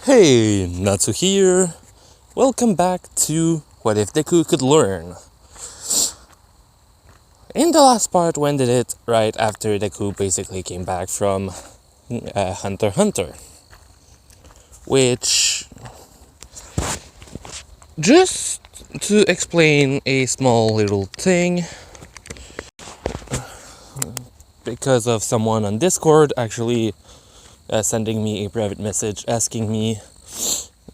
Hey, Natsu here. Welcome back to What If Deku Could Learn. In the last part, we ended it right after Deku basically came back from Hunter x Hunter. Which, just to explain a small little thing, because of someone on Discord actually sending me a private message asking me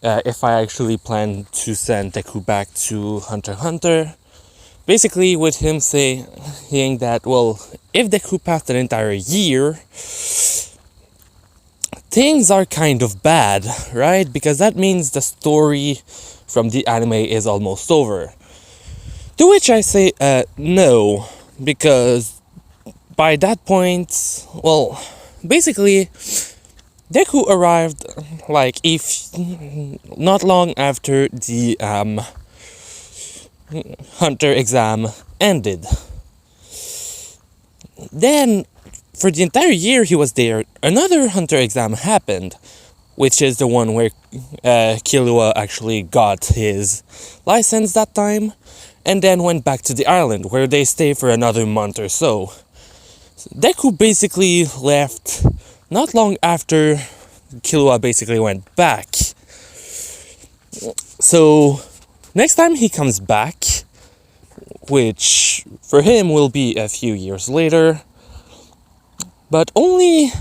if I actually plan to send Deku back to Hunter x Hunter. Basically, with him saying that, well, if Deku passed an entire year, things are kind of bad, right? Because that means the story from the anime is almost over. To which I say, no, because by that point, well, basically, Deku arrived, not long after the, Hunter exam ended. Then, for the entire year he was there, another Hunter exam happened, which is the one where Killua actually got his license that time, and then went back to the island, where they stay for another month or so. Deku basically left not long after Killua basically went back. So, next time he comes back, which for him will be a few years later, but only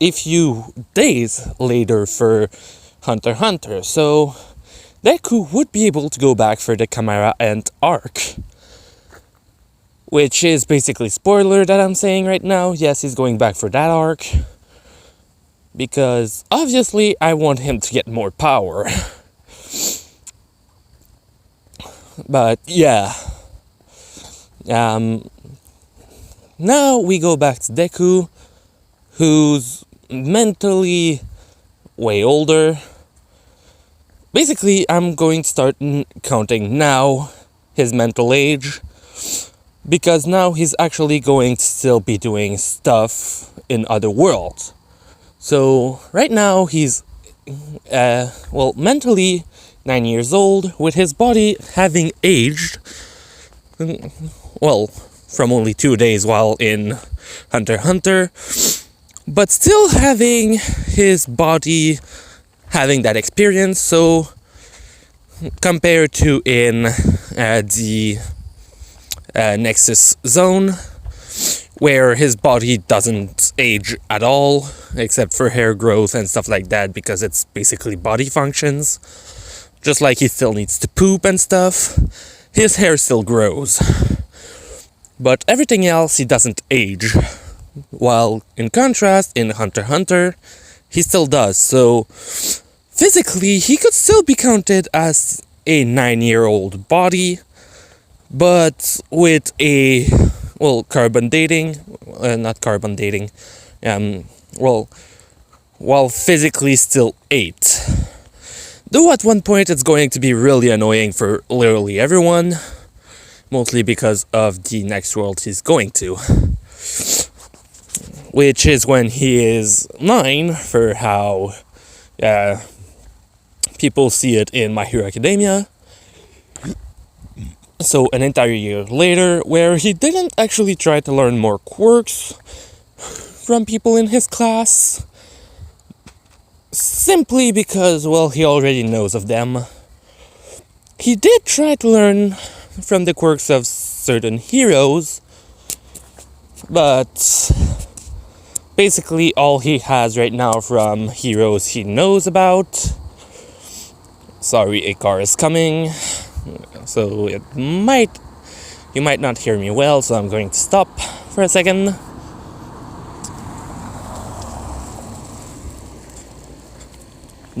a few days later for Hunter x Hunter, so Deku would be able to go back for the Chimera Ant arc. Which is basically spoiler that I'm saying right now. Yes, he's going back for that arc. Because obviously I want him to get more power. But yeah. Now we go back to Deku, who's mentally way older. Basically, I'm going to start counting now his mental age, because now he's actually going to still be doing stuff in other worlds. So right now he's mentally 9 years old, with his body having aged, well, from only 2 days while in Hunter x Hunter, but still having his body having that experience. So compared to in the Nexus zone, where his body doesn't age at all, except for hair growth and stuff like that, because it's basically body functions. Just like he still needs to poop and stuff, his hair still grows. But everything else, he doesn't age. While in contrast, in Hunter x Hunter, he still does. So physically, he could still be counted as a 9-year-old body, but with a, carbon dating, not carbon dating, while physically still 8. Though at one point it's going to be really annoying for literally everyone, mostly because of the next world he's going to. Which is when he is 9, for how people see it in My Hero Academia. So an entire year later, where he didn't actually try to learn more quirks from people in his class, simply because, he already knows of them. He did try to learn from the quirks of certain heroes, but basically all he has right now from heroes he knows about. Sorry, a car is coming. So you might not hear me well, so I'm going to stop for a second.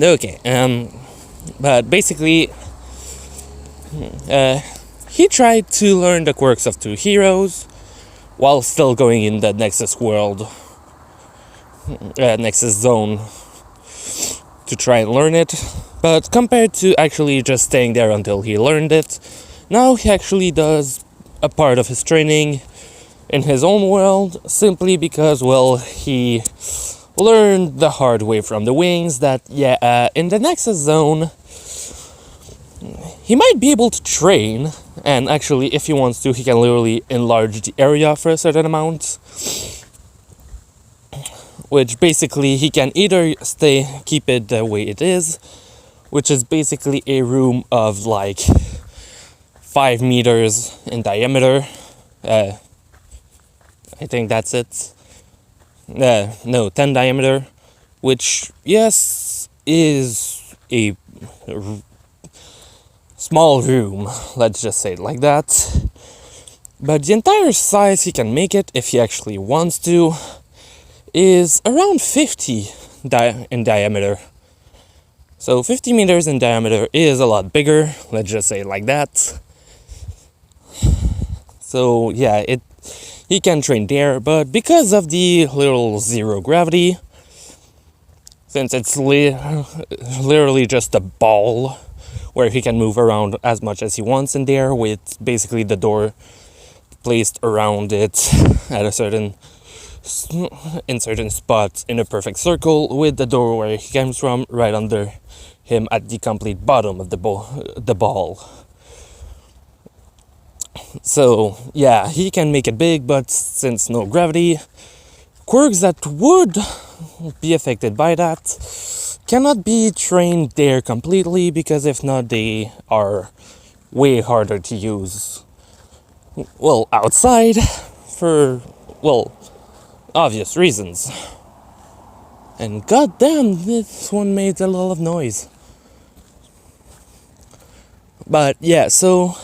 Okay, but basically, he tried to learn the quirks of 2 heroes while still going in the Nexus world, Nexus zone, to try and learn it. But compared to actually just staying there until he learned it, now he actually does a part of his training in his own world, simply because, he learned the hard way from the wings that, in the Nexus Zone, he might be able to train, and actually, if he wants to, he can literally enlarge the area for a certain amount. Which basically, he can either keep it the way it is, which is basically a room of like 5 meters in diameter. I think that's it. No, 10 diameter, which, yes, is a small room, let's just say it like that. But the entire size he can make it, if he actually wants to, is around 50 in diameter. So 50 meters in diameter is a lot bigger, let's just say it like that. So yeah, he can train there, but because of the little zero gravity, since it's literally just a ball where he can move around as much as he wants in there, with basically the door placed around it in certain spots in a perfect circle, with the door where he comes from right under him at the complete bottom of the ball. So yeah, he can make it big, but since no gravity, quirks that would be affected by that cannot be trained there completely, because if not, they are way harder to use, well, outside, for, well, obvious reasons. And goddamn, this one made a lot of noise. But yeah, so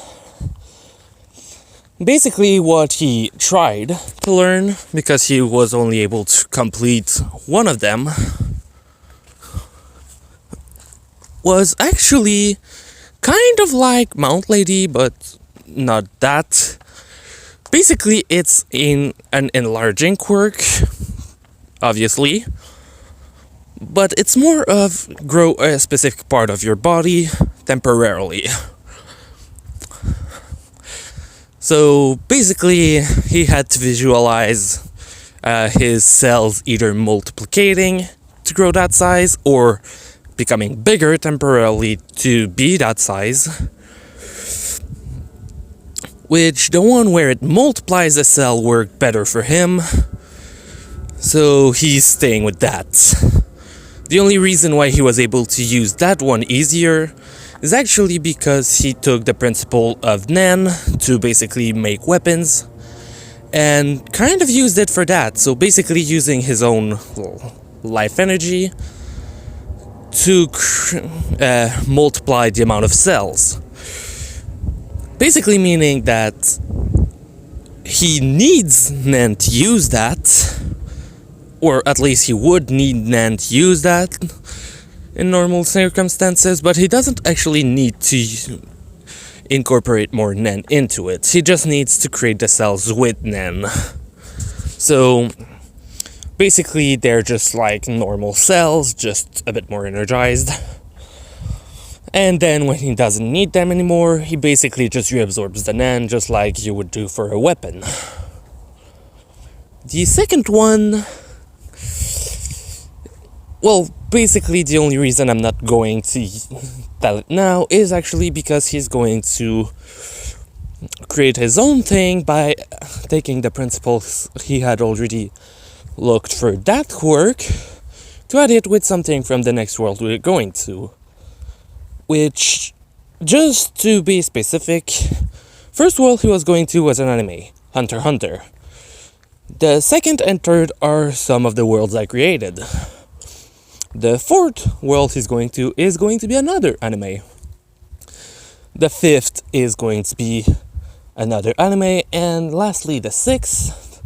basically what he tried to learn, because he was only able to complete one of them, was actually kind of like Mount Lady, but not that. Basically, it's an enlarging quirk, obviously, but it's more of grow a specific part of your body temporarily. So basically, he had to visualize his cells either multiplicating to grow that size, or becoming bigger temporarily to be that size. Which, the one where it multiplies a cell worked better for him, so he's staying with that. The only reason why he was able to use that one easier is actually because he took the principle of Nen to basically make weapons, and kind of used it for that. So basically using his own life energy to multiply the amount of cells. Basically meaning that he needs Nen to use that, or at least he would need Nen to use that in normal circumstances, but he doesn't actually need to incorporate more Nen into it. He just needs to create the cells with Nen. So basically they're just like normal cells, just a bit more energized. And then when he doesn't need them anymore, he basically just reabsorbs the Nen, just like you would do for a weapon. The second one, well, basically the only reason I'm not going to tell it now is actually because he's going to create his own thing by taking the principles he had already looked for that quirk to add it with something from the next world we're going to. Which, just to be specific, first world he was going to was an anime, Hunter x Hunter. The second and third are some of the worlds I created. The fourth world he's going to is going to be another anime. The fifth is going to be another anime, and lastly the sixth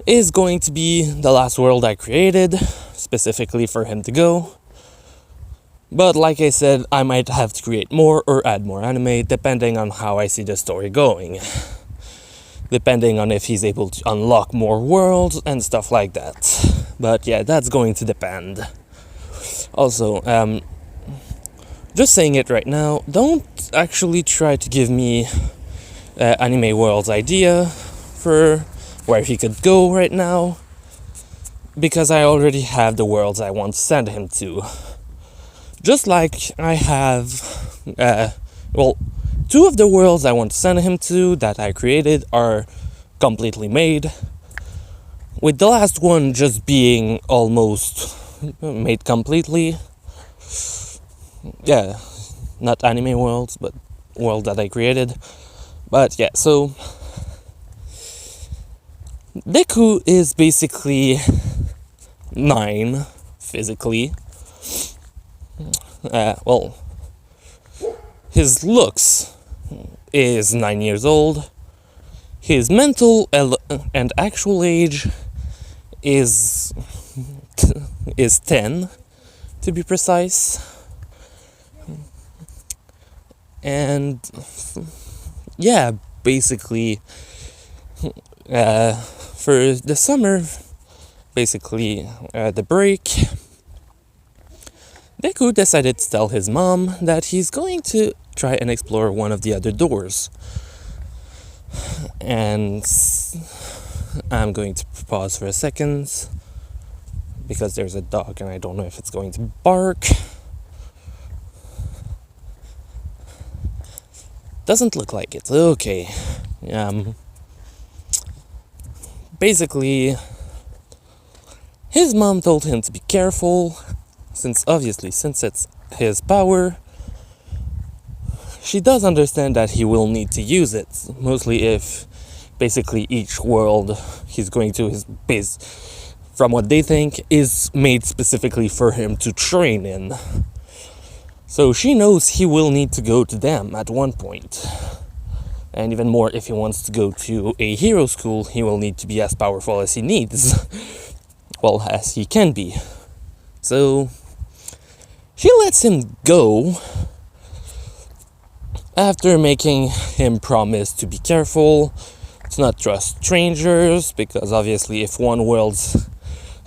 is going to be the last world I created, specifically for him to go. But like I said, I might have to create more or add more anime, depending on how I see the story going. Depending on if he's able to unlock more worlds and stuff like that. But yeah, that's going to depend. Also, just saying it right now, don't actually try to give me Anime World's idea for where he could go right now. because I already have the worlds I want to send him to. Just like I have, two of the worlds I want to send him to that I created are completely made, with the last one just being almost made completely. Yeah, not anime worlds, but world that I created. But yeah, so Deku is basically 9 physically. His looks is 9 years old. His mental and actual age is 10, to be precise. And yeah, basically, for the summer, basically the break, Deku decided to tell his mom that he's going to try and explore one of the other doors. And I'm going to pause for a second because there's a dog and I don't know if it's going to bark. Doesn't look like it. Okay. Basically, his mom told him to be careful, since it's his power. She does understand that he will need to use it, mostly if basically each world he's going to is based, from what they think, is made specifically for him to train in. So she knows he will need to go to them at one point. And even more, if he wants to go to a hero school, he will need to be as powerful as he needs. Well, as he can be. So she lets him go after making him promise to be careful, to not trust strangers, because obviously if one world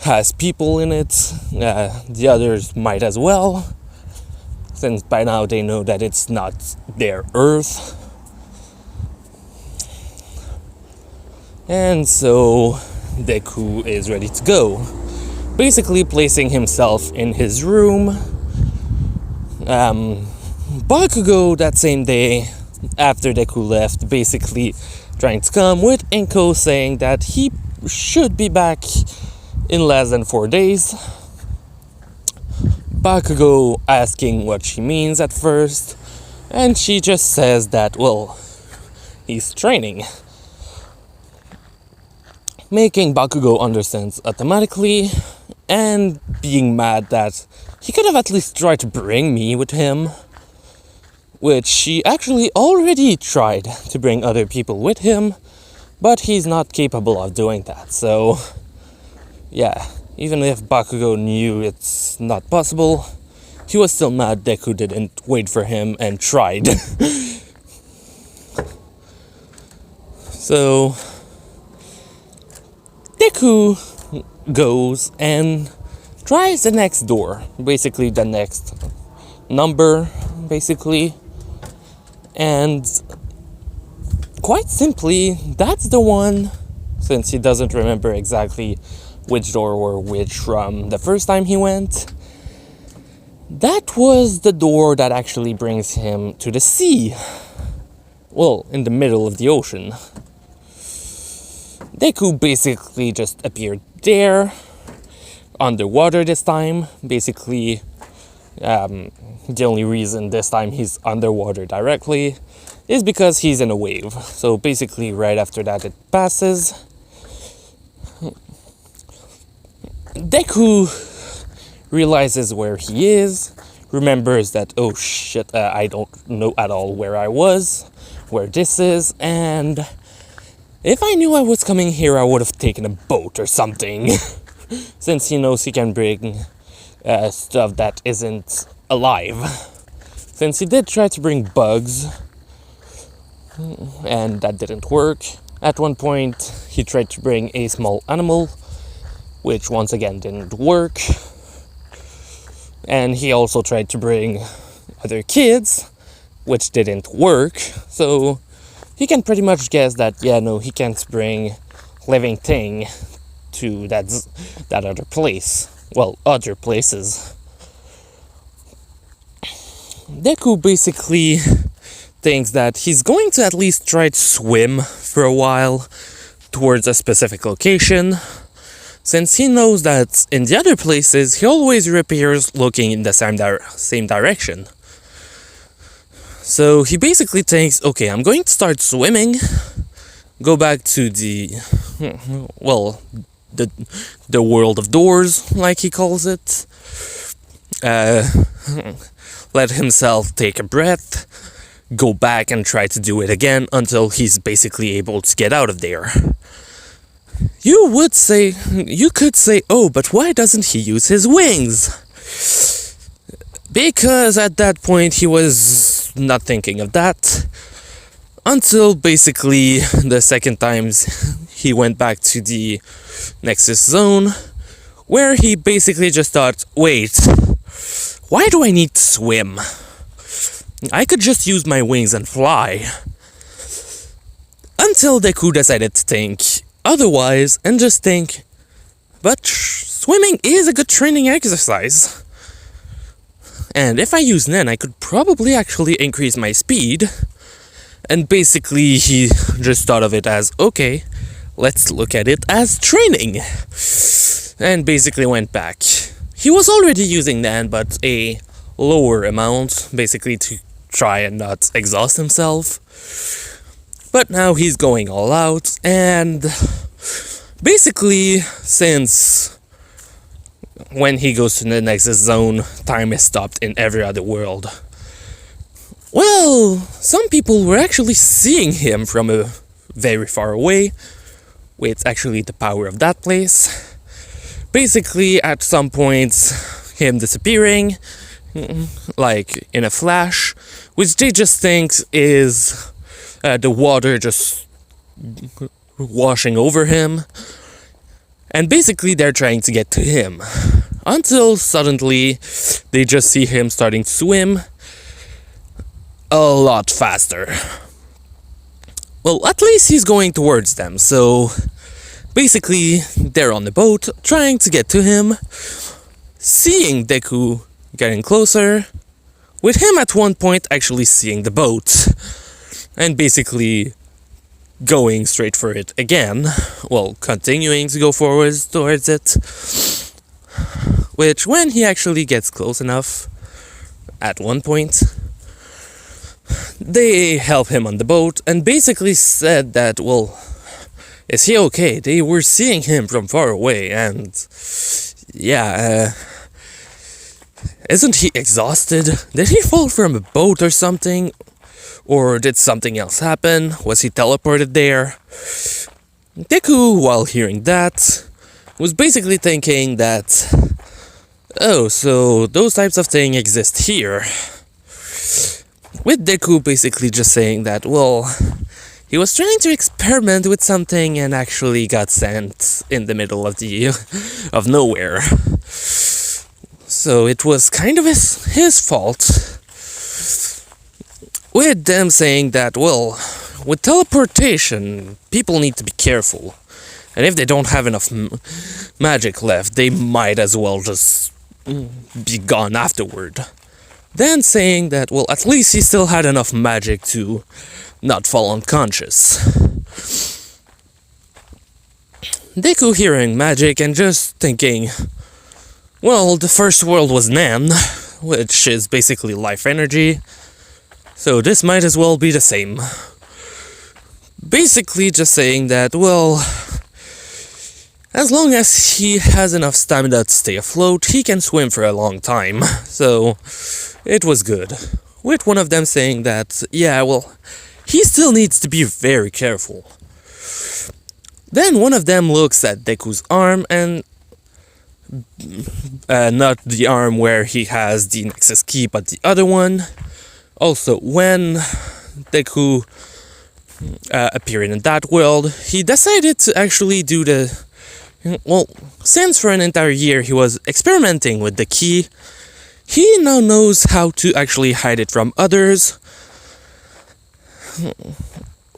has people in it, the others might as well, since by now they know that it's not their Earth. And so Deku is ready to go, basically placing himself in his room. Bakugo that same day, after Deku left, basically trying to come with Enko, saying that he should be back in less than 4 days. Bakugo asking what she means at first, and she just says that, well, he's training. Making Bakugo understand automatically, and being mad that he could have at least tried to bring me with him, which she actually already tried to bring other people with him, but he's not capable of doing that. So yeah, even if Bakugo knew it's not possible, he was still mad Deku didn't wait for him and tried. So Deku goes and tries the next door, basically the next number, basically. And quite simply, that's the one, since he doesn't remember exactly which door were which from the first time he went. That was the door that actually brings him to the sea. Well, in the middle of the ocean. Deku basically just appeared there, underwater this time. Basically, the only reason this time he's underwater directly is because he's in a wave. So basically, right after that it passes. Deku realizes where he is, remembers that, oh shit, I don't know at all where I was, where this is, and if I knew I was coming here, I would have taken a boat or something. Since he knows he can bring stuff that isn't alive. Since he did try to bring bugs, and that didn't work. At one point, he tried to bring a small animal, which once again didn't work. And he also tried to bring other kids, which didn't work. So he can pretty much guess that, yeah, no, he can't bring living thing to that other place. Well, other places. Deku basically thinks that he's going to at least try to swim for a while towards a specific location, since he knows that in the other places he always reappears looking in the same direction. So he basically thinks, okay, I'm going to start swimming, go back to the world of doors, like he calls it, let himself take a breath, go back and try to do it again until he's basically able to get out of there. You could say, oh, but why doesn't he use his wings? Because at that point he was not thinking of that, until basically the second times he went back to the Nexus Zone, where he basically just thought, wait, why do I need to swim? I could just use my wings and fly. Until Deku decided to think otherwise and just think, but swimming is a good training exercise. And if I use Nen, I could probably actually increase my speed. And basically he just thought of it as, okay, let's look at it as training. And basically went back. He was already using Nen, but a lower amount, basically to try and not exhaust himself. But now he's going all out, and basically, since when he goes to the Nexus Zone, time is stopped in every other world. Well, some people were actually seeing him from a very far away, with actually the power of that place. Basically, at some points, him disappearing, like in a flash, which they just think is the water just washing over him. And basically they're trying to get to him. Until suddenly they just see him starting to swim a lot faster. Well, at least he's going towards them, so basically they're on the boat trying to get to him, seeing Deku getting closer, with him at one point actually seeing the boat, and basically going straight for it again, well, continuing to go forwards towards it, which when he actually gets close enough, at one point, they help him on the boat, and basically said that, well, is he okay? They were seeing him from far away, and yeah, isn't he exhausted? Did he fall from a boat or something? Or did something else happen? Was he teleported there? Deku, while hearing that, was basically thinking that, oh, so those types of things exist here. With Deku basically just saying that, well, he was trying to experiment with something and actually got sent in the middle of nowhere. So it was kind of his fault. With them saying that, well, with teleportation, people need to be careful. And if they don't have enough magic left, they might as well just be gone afterward. Then saying that, well, at least he still had enough magic to not fall unconscious. Deku hearing magic and just thinking, well, the first world was Nen, which is basically life energy, so this might as well be the same. Basically just saying that, well, as long as he has enough stamina to stay afloat, he can swim for a long time, so it was good. With one of them saying that, yeah, well, he still needs to be very careful. Then one of them looks at Deku's arm, and not the arm where he has the Nexus key, but the other one. Also, when Deku appeared in that world, he decided to actually do the... Well, since for an entire year he was experimenting with the key, he now knows how to actually hide it from others.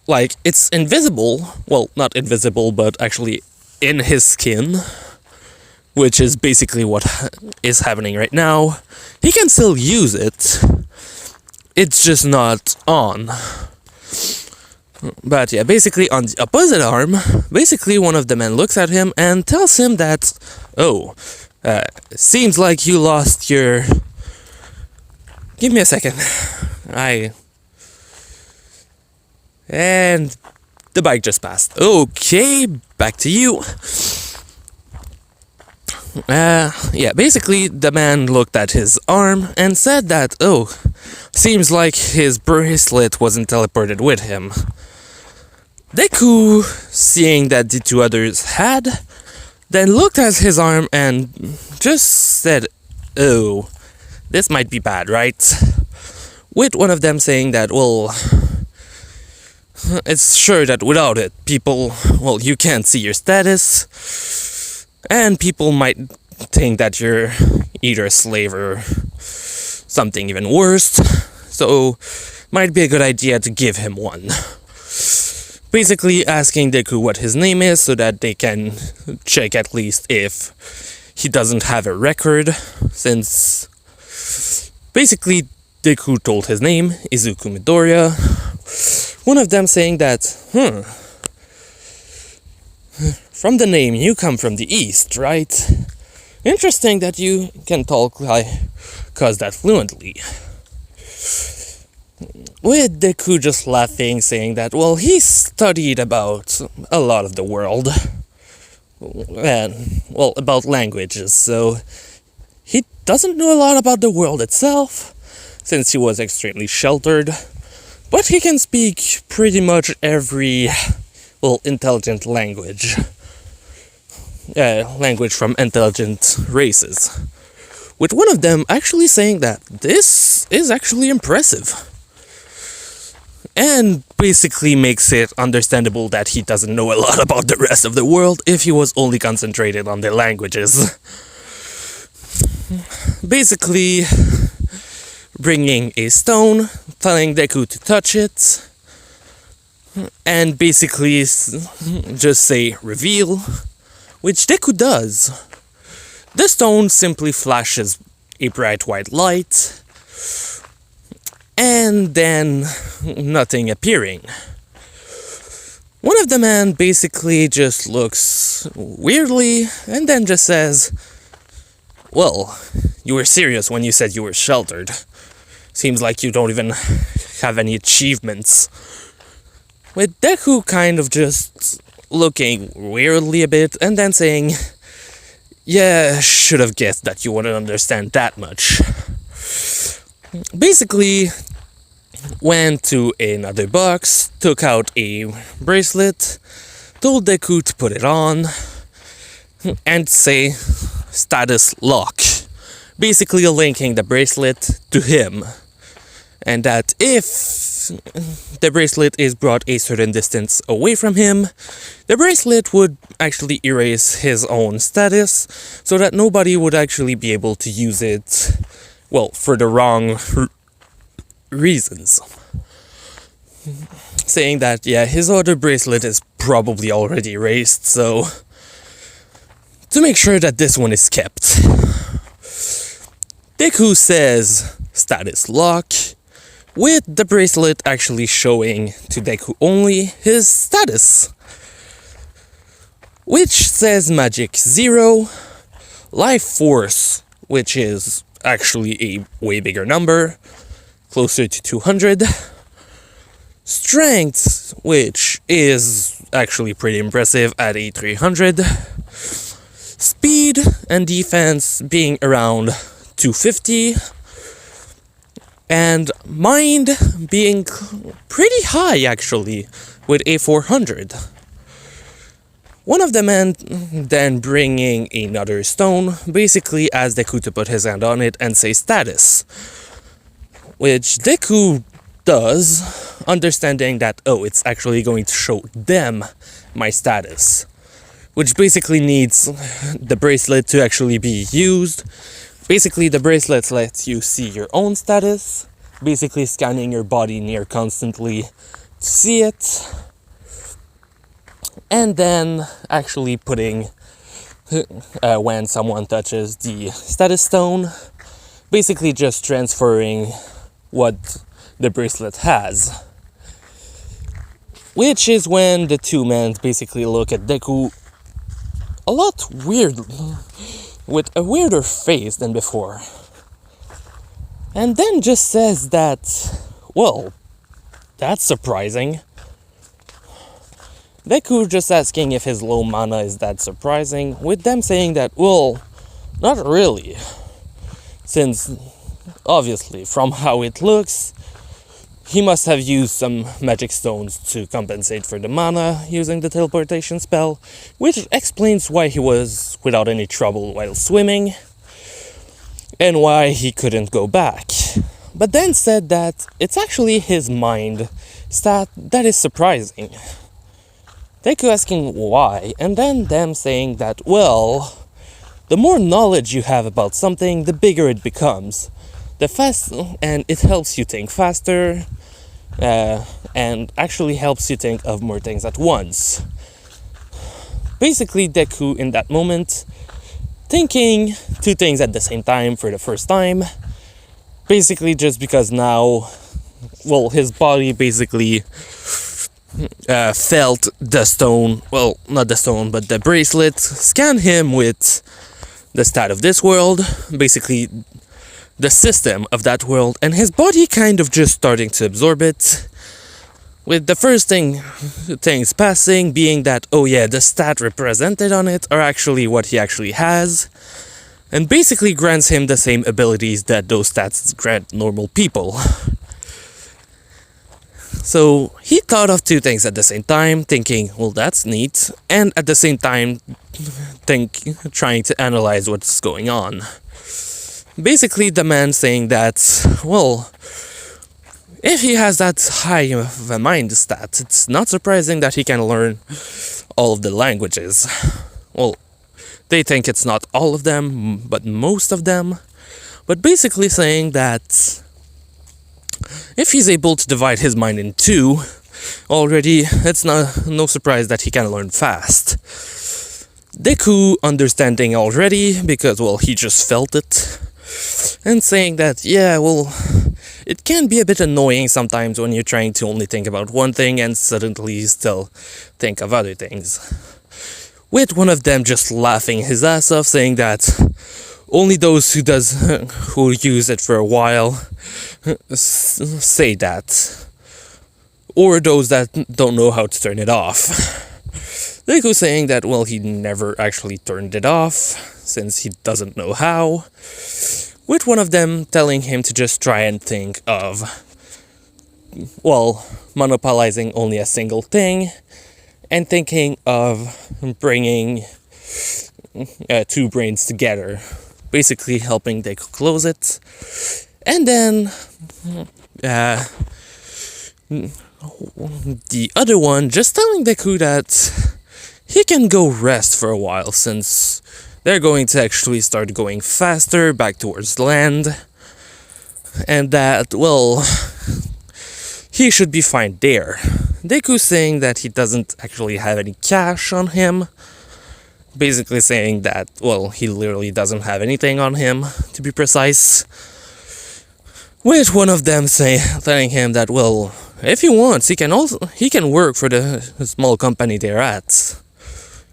Like, it's invisible. Well, not invisible, but actually in his skin, which is basically what is happening right now. He can still use it. It's just not on. But yeah, basically on the opposite arm, basically one of the men looks at him and tells him that, seems like you lost your... Give me a second. And the bike just passed. Okay, back to you. Yeah, basically the man looked at his arm and said that, seems like his bracelet wasn't teleported with him. Deku, seeing that the two others had, then looked at his arm and just said, this might be bad, right? With one of them saying that, it's sure that without it, people, you can't see your status, and people might think that you're either a slave or something even worse, so might be a good idea to give him one. Basically asking Deku what his name is so that they can check at least if he doesn't have a record, since basically Deku told his name, Izuku Midoriya. One of them saying that, from the name you come from the east, right? Interesting that you can talk cause that fluently. With Deku just laughing, saying that, he studied about a lot of the world. And, about languages, so he doesn't know a lot about the world itself, since he was extremely sheltered. But he can speak pretty much every, intelligent language. Language from intelligent races. With one of them actually saying that this is actually impressive. And basically makes it understandable that he doesn't know a lot about the rest of the world if he was only concentrated on their languages. Basically bringing a stone, telling Deku to touch it, and basically just say reveal, which Deku does. The stone simply flashes a bright white light, and then nothing appearing. One of the men basically just looks weirdly and then just says, you were serious when you said you were sheltered. Seems like you don't even have any achievements. With Deku kind of just looking weirdly a bit and then saying, yeah, should have guessed that you wouldn't understand that much. Basically, went to another box, took out a bracelet, told Deku to put it on, and say status lock. Basically linking the bracelet to him. And that if the bracelet is brought a certain distance away from him, the bracelet would actually erase his own status, so that nobody would actually be able to use it, for the wrong reasons. Saying that, his other bracelet is probably already erased, so to make sure that this one is kept. Deku says status lock, with the bracelet actually showing to Deku only his status, which says magic 0, life force, which is actually a way bigger number, closer to 200, strength, which is actually pretty impressive at a 300, speed and defense being around 250, and mind being pretty high actually, with a 400. One of the men then bringing another stone, basically asks Deku to put his hand on it and say status, which Deku does, understanding that, it's actually going to show them my status, which basically needs the bracelet to actually be used. Basically, the bracelet lets you see your own status, basically scanning your body near constantly to see it. and then actually putting, when someone touches the status stone, basically just transferring what the bracelet has. Which is when the two men basically look at Deku a lot weird, with a weirder face than before. And then just says that, well, that's surprising. Deku just asking if his low mana is that surprising, with them saying that, well, not really. Since, obviously, from how it looks, he must have used some magic stones to compensate for the mana using the teleportation spell, which explains why he was without any trouble while swimming, and why he couldn't go back. But then said that it's actually his mind stat that is surprising. Deku asking why, and then them saying that, well, the more knowledge you have about something, the bigger it becomes. And it helps you think faster, and actually helps you think of more things at once. Basically, Deku in that moment, thinking two things at the same time for the first time, basically just because now, well, his body basically felt the stone, well, not the stone, but the bracelet, scan him with the stat of this world, basically the system of that world, and his body kind of just starting to absorb it, with the first things passing being that, oh yeah, the stat represented on it are actually what he actually has, and basically grants him the same abilities that those stats grant normal people. So he thought of two things at the same time, thinking, well, that's neat, and at the same time trying to analyze what's going on. Basically, the man saying that, well, if he has that high of a mind stat, it's not surprising that he can learn all of the languages. Well, they think it's not all of them, but most of them. But basically saying that if he's able to divide his mind in two, already, it's no surprise that he can learn fast. Deku understanding already, because, well, he just felt it. And saying that, yeah, well, it can be a bit annoying sometimes when you're trying to only think about one thing and suddenly still think of other things. With one of them just laughing his ass off, saying that only those who use it for a while say that. Or those that don't know how to turn it off. Deku saying that, well, he never actually turned it off, since he doesn't know how. With one of them telling him to just try and think of, well, monopolizing only a single thing, and thinking of bringing two brains together, basically helping Deku close it. And then the other one just telling Deku that he can go rest for a while, since they're going to actually start going faster back towards land, and that, well, he should be fine there. Deku saying that he doesn't actually have any cash on him, basically saying that, well, he literally doesn't have anything on him, to be precise. With one of them telling him that, well, if he wants, he can work for the small company they're at.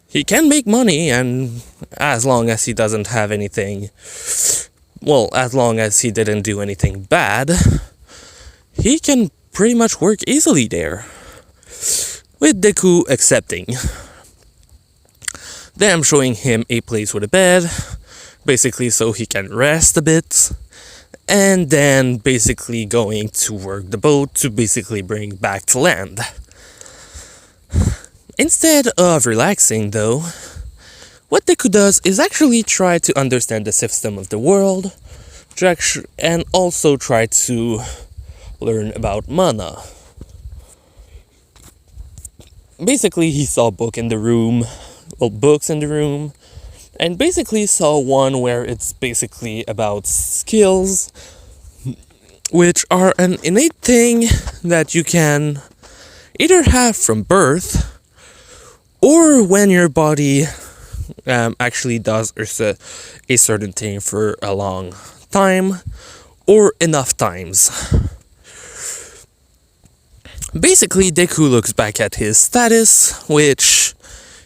He can make money, and as long as he doesn't have anything, well, as long as he didn't do anything bad, he can pretty much work easily there. With Deku accepting. Them showing him a place with a bed, basically so he can rest a bit, and then basically going to work the boat to basically bring back to land. Instead of relaxing, though, what Deku does is actually try to understand the system of the world, and also try to learn about mana. Basically, he saw books in the room, and basically saw one where it's basically about skills, which are an innate thing that you can either have from birth, or when your body actually does a certain thing for a long time, or enough times. Basically, Deku looks back at his status, which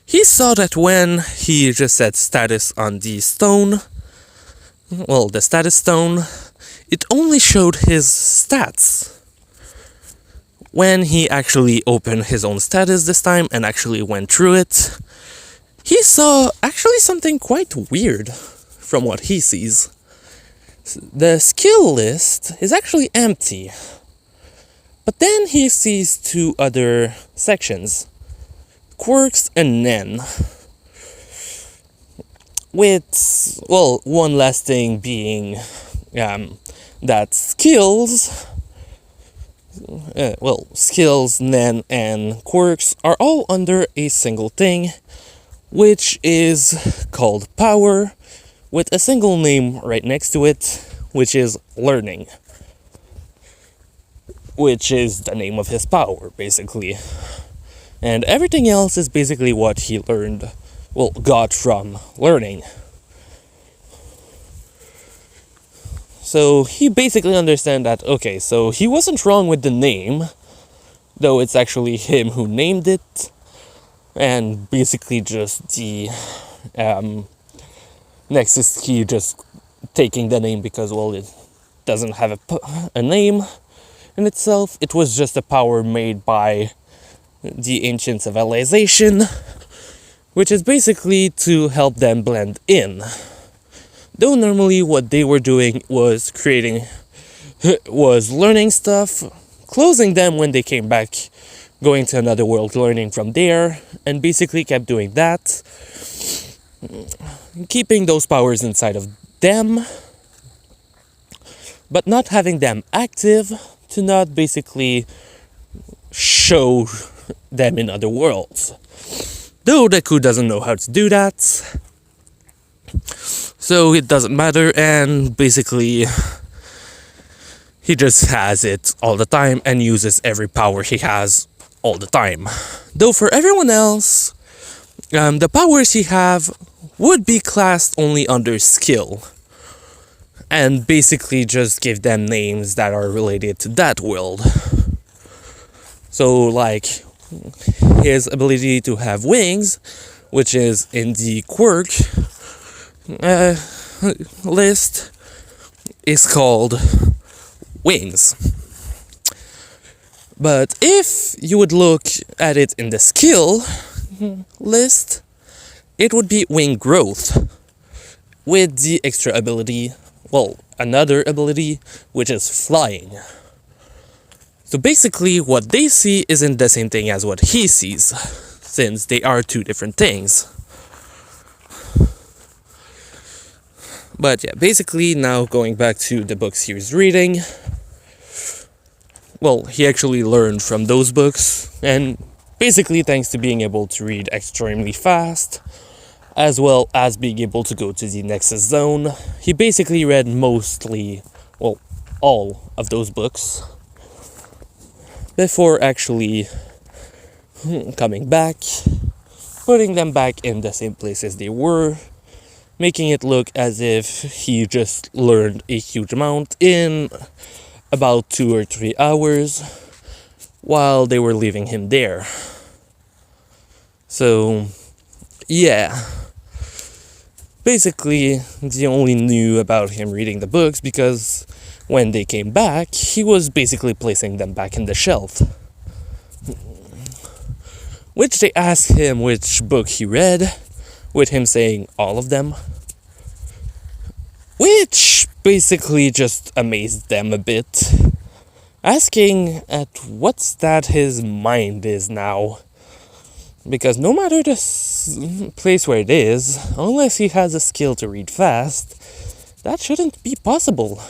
he saw that when he just set status on the stone, well, the status stone, it only showed his stats. When he actually opened his own status this time and actually went through it, he saw actually something quite weird from what he sees. The skill list is actually empty. But then he sees two other sections, quirks and nen. With, well, one last thing being that skills, skills, nen, and quirks are all under a single thing, which is called power, with a single name right next to it, which is learning. Which is the name of his power, basically. And everything else is basically what he learned, well, got from learning. So he basically understands that, okay, so he wasn't wrong with the name, though it's actually him who named it, and basically just the Nexus key just taking the name because, well, it doesn't have a name in itself. It was just a power made by the ancient civilization, which is basically to help them blend in. Though normally what they were doing was learning stuff, closing them when they came back, going to another world, learning from there, and basically kept doing that, keeping those powers inside of them, but not having them active to not basically show them in other worlds. Though Deku doesn't know how to do that, so it doesn't matter, and basically he just has it all the time and uses every power he has all the time. Though for everyone else, the powers he have would be classed only under skill, and basically just give them names that are related to that world. So, like, his ability to have wings, which is in the quirk list, is called wings. But if you would look at it in the skill list, it would be wing growth, with the extra ability, well, another ability, which is flying. So basically, what they see isn't the same thing as what he sees, since they are two different things. But yeah, basically, now going back to the books he was reading, well, he actually learned from those books, and basically thanks to being able to read extremely fast, as well as being able to go to the Nexus Zone, he basically read mostly, well, all of those books before actually coming back, putting them back in the same places they were, making it look as if he just learned a huge amount in about 2 or 3 hours while they were leaving him there. So, yeah. Basically, they only knew about him reading the books because when they came back, he was basically placing them back in the shelf. Which they asked him which book he read, with him saying all of them. Which basically just amazed them a bit, asking at what stat his mind is now. Because no matter the place where it is, unless he has a skill to read fast, that shouldn't be possible.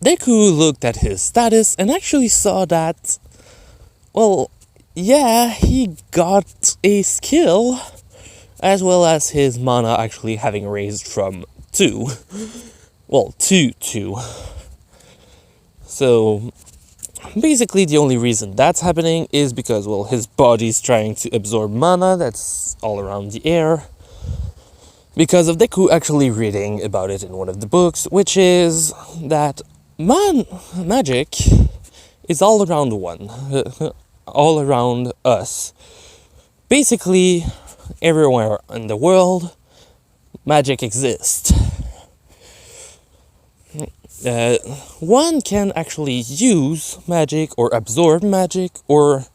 Deku looked at his status and actually saw that, well, yeah, he got a skill, as well as his mana actually having raised from 2. Well, 2. So, basically the only reason that's happening is because, well, his body's trying to absorb mana that's all around the air. Because of Deku actually reading about it in one of the books, which is that magic is all around all around us. Basically, everywhere in the world, magic exists. One can actually use magic or absorb magic, or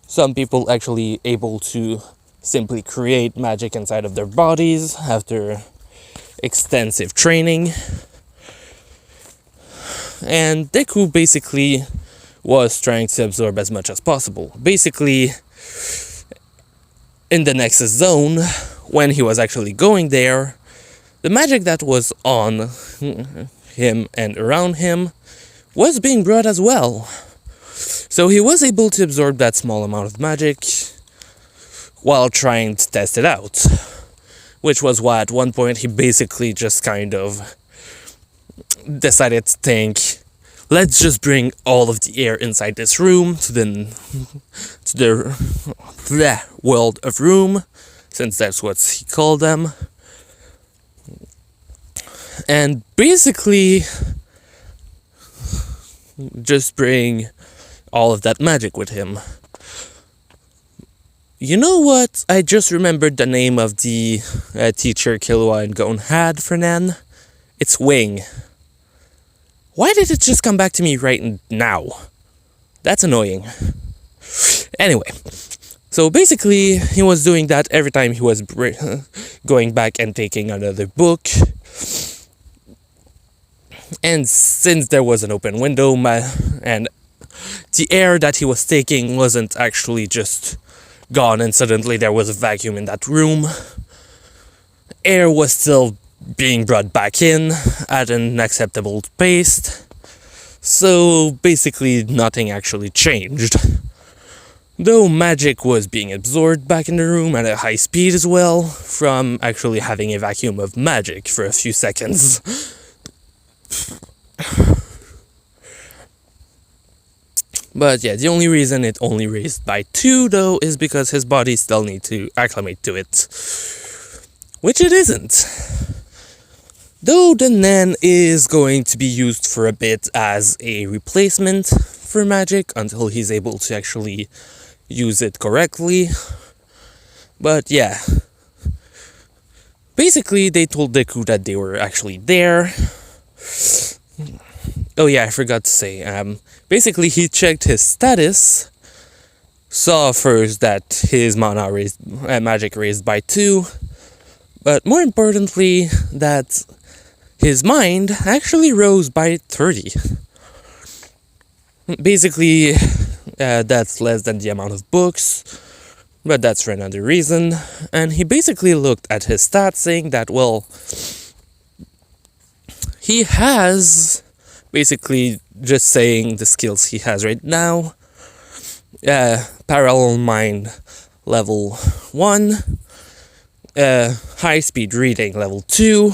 some people actually able to simply create magic inside of their bodies after extensive training. And Deku basically was trying to absorb as much as possible. Basically, in the Nexus Zone, when he was actually going there, the magic that was on him and around him was being brought as well. So he was able to absorb that small amount of magic while trying to test it out. Which was why at one point he basically just kind of decided to think, let's just bring all of the air inside this room to the world of room, since that's what he called them. And basically just bring all of that magic with him. You know what? I just remembered the name of the teacher Killua and Gon had for Nen. It's Wing. Why did it just come back to me right now? That's annoying. Anyway, so basically he was doing that every time he was going back and taking another book. And since there was an open window, and the air that he was taking wasn't actually just gone and suddenly there was a vacuum in that room, air was still being brought back in at an acceptable pace. So basically nothing actually changed. Though magic was being absorbed back in the room at a high speed as well, from actually having a vacuum of magic for a few seconds. But yeah, the only reason it only raised by 2 though is because his body still needs to acclimate to it. Which it isn't. Though the Nen is going to be used for a bit as a replacement for magic until he's able to actually use it correctly. But yeah. Basically, they told Deku that they were actually there. Oh yeah, I forgot to say. Basically, he checked his status, saw first that his mana magic raised by 2, but more importantly, that his mind actually rose by 30. Basically, that's less than the amount of books, but that's for another reason. And he basically looked at his stats saying that, well, he has, basically just saying the skills he has right now, parallel mind level 1, high speed reading level 2,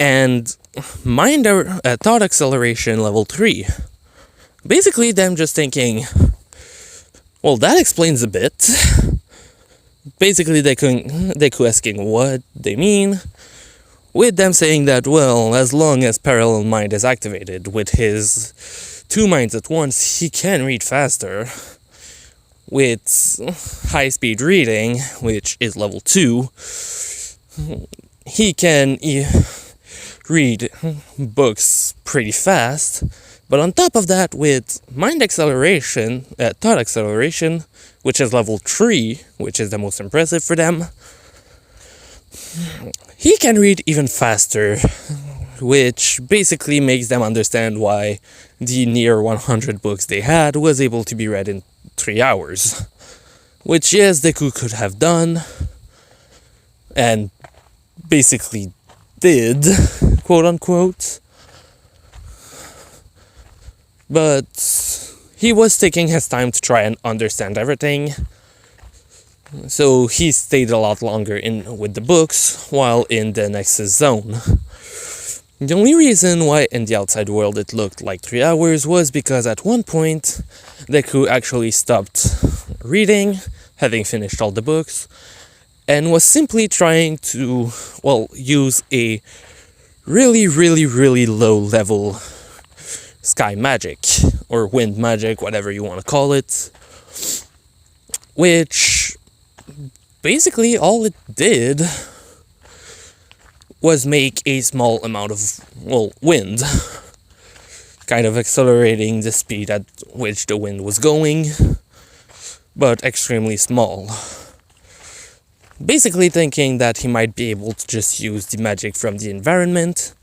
and mind thought acceleration level 3. Basically them just thinking, well, that explains a bit. Basically they asking what they mean, with them saying that, well, as long as parallel mind is activated with his 2 minds at once, he can read faster. With high speed reading, which is level 2, he can read books pretty fast. But on top of that, with mind acceleration, thought acceleration, which is level 3, which is the most impressive for them, he can read even faster, which basically makes them understand why the near 100 books they had was able to be read in 3 hours. Which, yes, Deku could have done, and basically did, quote unquote. But he was taking his time to try and understand everything. So he stayed a lot longer with the books while in the Nexus Zone. The only reason why in the outside world it looked like 3 hours was because at one point Deku actually stopped reading, having finished all the books, and was simply trying to, use a really low level sky magic, or wind magic, whatever you want to call it, which basically all it did was make a small amount of, wind, kind of accelerating the speed at which the wind was going, but extremely small. Basically thinking that he might be able to just use the magic from the environment,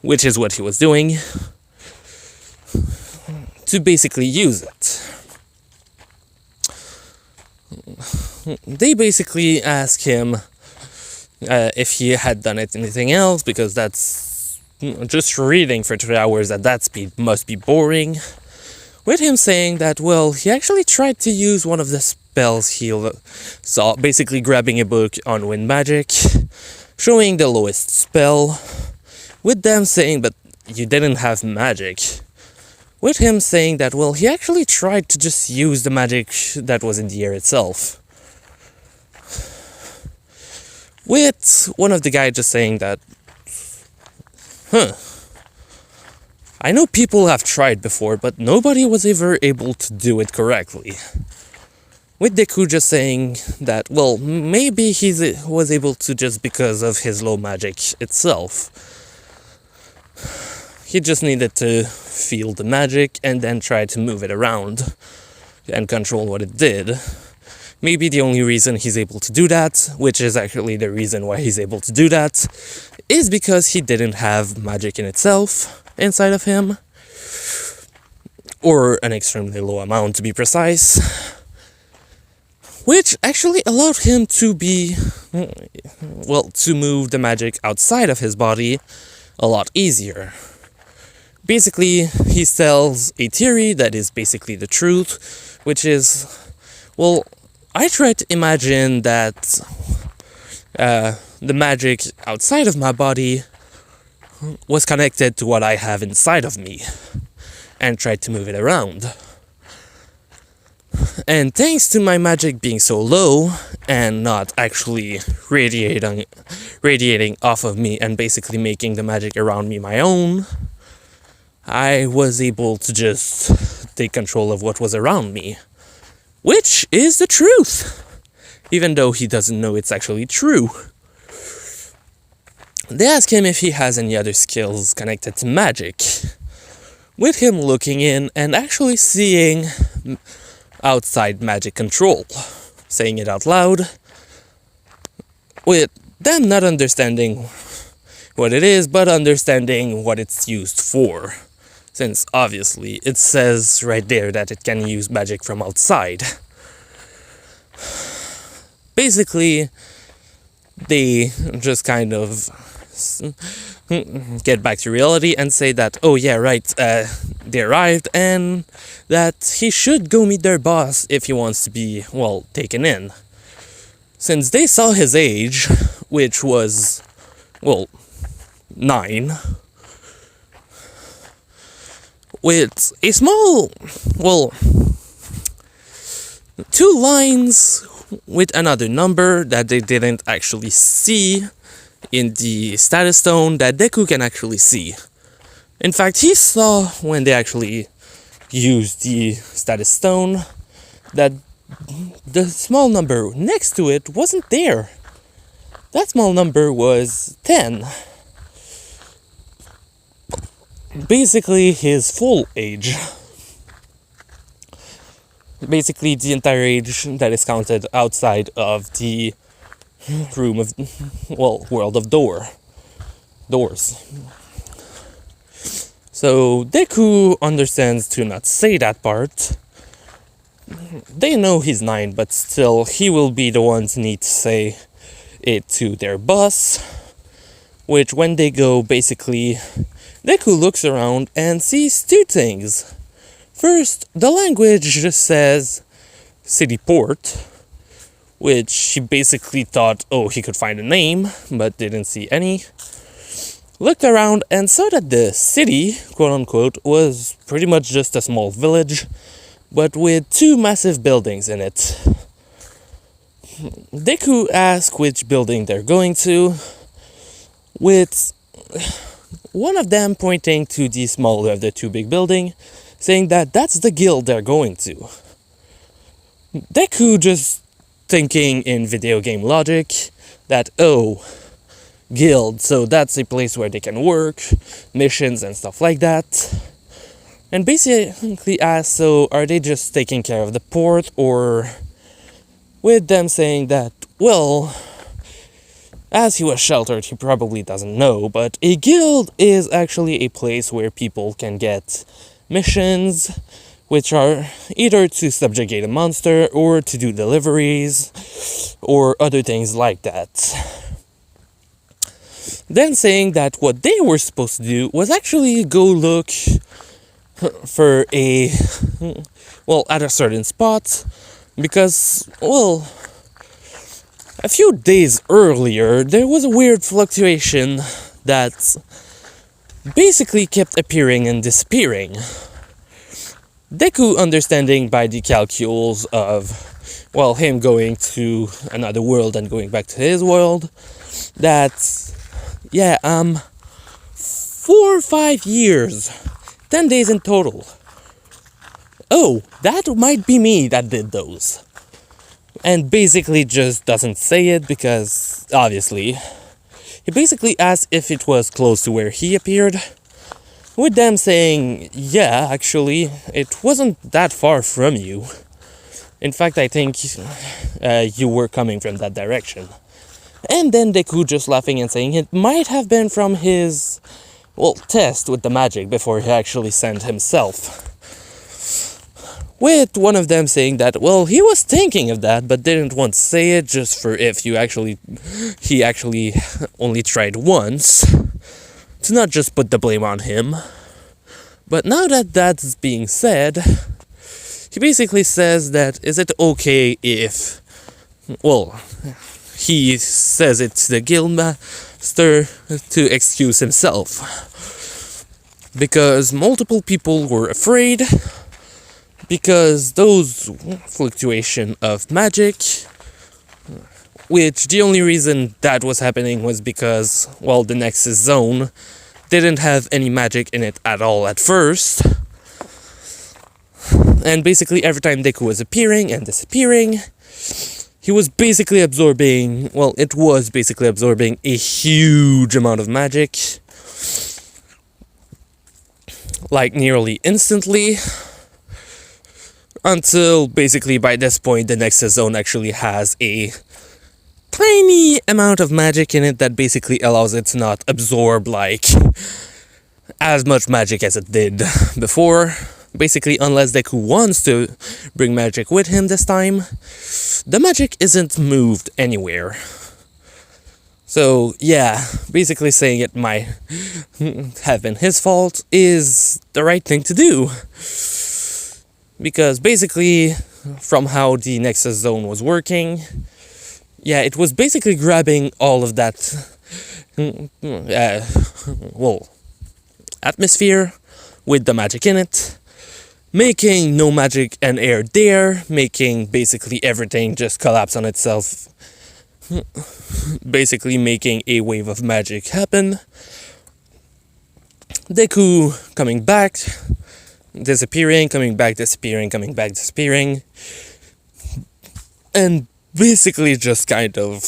which is what he was doing, to basically use it. They basically ask him if he had done anything else, because that's just reading for 3 hours at that speed must be boring. With him saying that, he actually tried to use one of the spells he saw, basically grabbing a book on wind magic, showing the lowest spell, with them saying, but you didn't have magic. With him saying that, he actually tried to just use the magic that was in the air itself. With one of the guys just saying that, I know people have tried before, but nobody was ever able to do it correctly. With Deku just saying that, maybe he was able to just because of his low magic itself. He just needed to feel the magic and then try to move it around and control what it did. Maybe the only reason he's able to do that, which is actually the reason why he's able to do that, is because he didn't have magic in itself inside of him, or an extremely low amount to be precise, which actually allowed him to to move the magic outside of his body a lot easier. Basically, he tells a theory that is basically the truth, which is, I try to imagine that the magic outside of my body was connected to what I have inside of me, and tried to move it around. And thanks to my magic being so low, and not actually radiating off of me and basically making the magic around me my own, I was able to just take control of what was around me. Which is the truth, even though he doesn't know it's actually true. They ask him if he has any other skills connected to magic, with him looking in and actually seeing outside magic control, saying it out loud, with them not understanding what it is, but understanding what it's used for. Since obviously it says right there that it can use magic from outside. Basically, they just kind of get back to reality and say that, they arrived, and that he should go meet their boss if he wants to be, taken in. Since they saw his age, which was, 9, with a small, 2 lines with another number that they didn't actually see in the status stone that Deku can actually see. In fact, he saw when they actually used the status stone that the small number next to it wasn't there. That small number was 10. Basically his full age. Basically the entire age that is counted outside of the room of, world of doors. So Deku understands to not say that part. They know he's 9, but still he will be the one to need to say it to their boss, which when they go, basically Deku looks around and sees 2 things. First, the language just says city port, which he basically thought, he could find a name, but didn't see any. looked around and saw that the city, quote unquote, was pretty much just a small village, but with two massive buildings in it. Deku asked which building they're going to, with one of them pointing to the smaller of the two big buildings, saying that that's the guild they're going to. Deku just thinking in video game logic that, oh, guild, so that's a place where they can work, missions and stuff like that. And basically asked, so are they just taking care of the port, or with them saying that, well, as he was sheltered, he probably doesn't know, but a guild is actually a place where people can get missions, which are either to subjugate a monster, or to do deliveries, or other things like that. Then saying that what they were supposed to do was actually go look for at a certain spot, because, well, a few days earlier, there was a weird fluctuation that basically kept appearing and disappearing. Deku understanding by the calculus of, well, him going to another world and going back to his world, that, 4 or 5 years, 10 days in total. Oh, that might be me that did those. And basically just doesn't say it because, obviously, he basically asked if it was close to where he appeared, with them saying, yeah, actually, it wasn't that far from you. In fact, I think you were coming from that direction. And then Deku just laughing and saying it might have been from his, test with the magic before he actually sent himself. With one of them saying that, well, he was thinking of that, but didn't want to say it just for if he actually only tried once, to not just put the blame on him. But now that that's being said, he basically says that, is it okay if, he says it's the guildmaster to excuse himself, because multiple people were afraid, because those fluctuation of magic, which the only reason that was happening was because, the Nexus Zone didn't have any magic in it at all at first. And basically every time Deku was appearing and disappearing, he was basically absorbing, it was basically absorbing a huge amount of magic, like nearly instantly, until basically by this point the Nexus Zone actually has a tiny amount of magic in it that basically allows it to not absorb as much magic as it did before. Basically, unless Deku wants to bring magic with him this time, the magic isn't moved anywhere. So, basically saying it might have been his fault is the right thing to do. Because basically, from how the Nexus Zone was working, it was basically grabbing all of that, atmosphere with the magic in it, making no magic and air there, making basically everything just collapse on itself, basically making a wave of magic happen. Deku coming back, disappearing, coming back, disappearing, coming back, disappearing, and basically just kind of